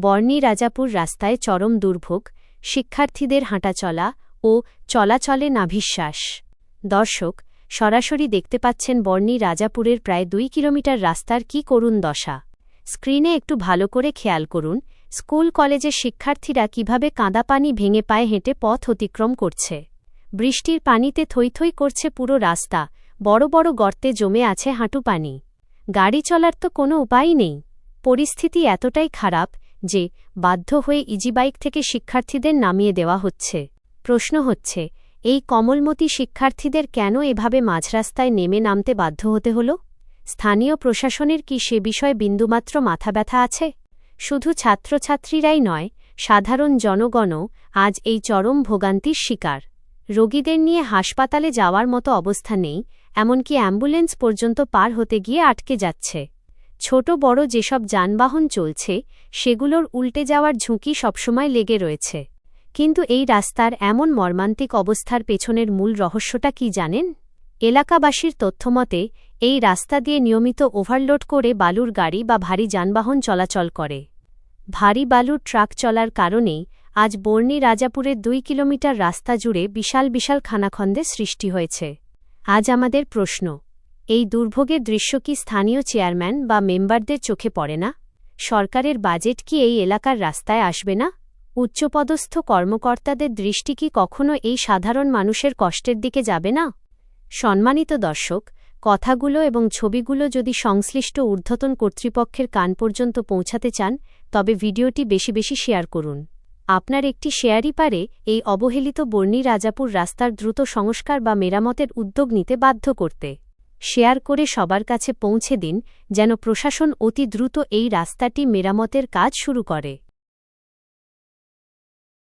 বর্নি রাজাপুর রাস্তায় চরম দুর্ভোগ, শিক্ষার্থীদের হাঁটাচলা ও চলাচলে নাভিশ্বাস। দর্শক, সরাসরি দেখতে পাচ্ছেন বর্নি রাজাপুরের প্রায় 2 কিলোমিটার রাস্তার কি করুণ দশা। স্ক্রিনে একটু ভালো করে খেয়াল করুন, স্কুল কলেজের শিক্ষার্থীরা কিভাবে কাদা পানি ভেঙে পায়ে হেঁটে পথ অতিক্রম করছে। বৃষ্টির পানিতে থই থই করছে পুরো রাস্তা, বড় বড় গর্তে জমে আছে হাঁটু পানি। গাড়ি চলার তো কোনো উপায়ই নেই। পরিস্থিতি এতটাই খারাপ যে বাধ্য হয়ে ইজিবাইক থেকে শিক্ষার্থীদের নামিয়ে দেওয়া হচ্ছে। প্রশ্ন হচ্ছে, এই কমলমতি শিক্ষার্থীদের কেন এভাবে মাঝরাস্তায় নেমে নামতে বাধ্য হতে হল? স্থানীয় প্রশাসনের কি সে বিষয়ে বিন্দুমাত্র মাথা ব্যথা আছে? শুধু ছাত্রছাত্রীরাই নয়, সাধারণ জনগণও আজ এই চরম ভোগান্তির শিকার। রোগীদের নিয়ে হাসপাতালে যাওয়ার মতো অবস্থা নেই, এমনকি অ্যাম্বুলেন্স পর্যন্ত পার হতে গিয়ে আটকে যাচ্ছে। ছোট বড় যেসব যানবাহন চলছে, সেগুলোর উল্টে যাওয়ার ঝুঁকি সবসময় লেগে রয়েছে। কিন্তু এই রাস্তার এমন মর্মান্তিক অবস্থার পেছনের মূল রহস্যটা কি জানেন? এলাকাবাসীর তথ্যমতে, এই রাস্তা দিয়ে নিয়মিত ওভারলোড করে বালুর গাড়ি বা ভারী যানবাহন চলাচল করে। ভারী বালুর ট্রাক চলার কারণেই আজ বর্নি রাজাপুরের 2 কিলোমিটার রাস্তা জুড়ে বিশাল বিশাল খানাখন্দের সৃষ্টি হয়েছে। আজ আমাদের প্রশ্ন, এই দুর্ভোগের দৃশ্য কি স্থানীয় চেয়ারম্যান বা মেম্বারদের চোখে পড়ে না? সরকারের বাজেট কি এই এলাকার রাস্তায় আসবে না? উচ্চপদস্থ কর্মকর্তাদের দৃষ্টি কি কখনো এই সাধারণ মানুষের কষ্টের দিকে যাবে না? সম্মানিত দর্শক, কথাগুলো এবং ছবিগুলো যদি সংশ্লিষ্ট ঊর্ধ্বতন কর্তৃপক্ষের কান পর্যন্ত পৌঁছাতে চান, তবে ভিডিওটি বেশি বেশি শেয়ার করুন। আপনার একটি শেয়ারই পারে এই অবহেলিত বর্নি রাজাপুর রাস্তার দ্রুত সংস্কার বা মেরামতের উদ্যোগ নিতে বাধ্য করতে। শেয়ার করে সবার কাছে পৌঁছে দিন, যেন প্রশাসন অতি দ্রুত এই রাস্তাটি মেরামতের কাজ শুরু করে।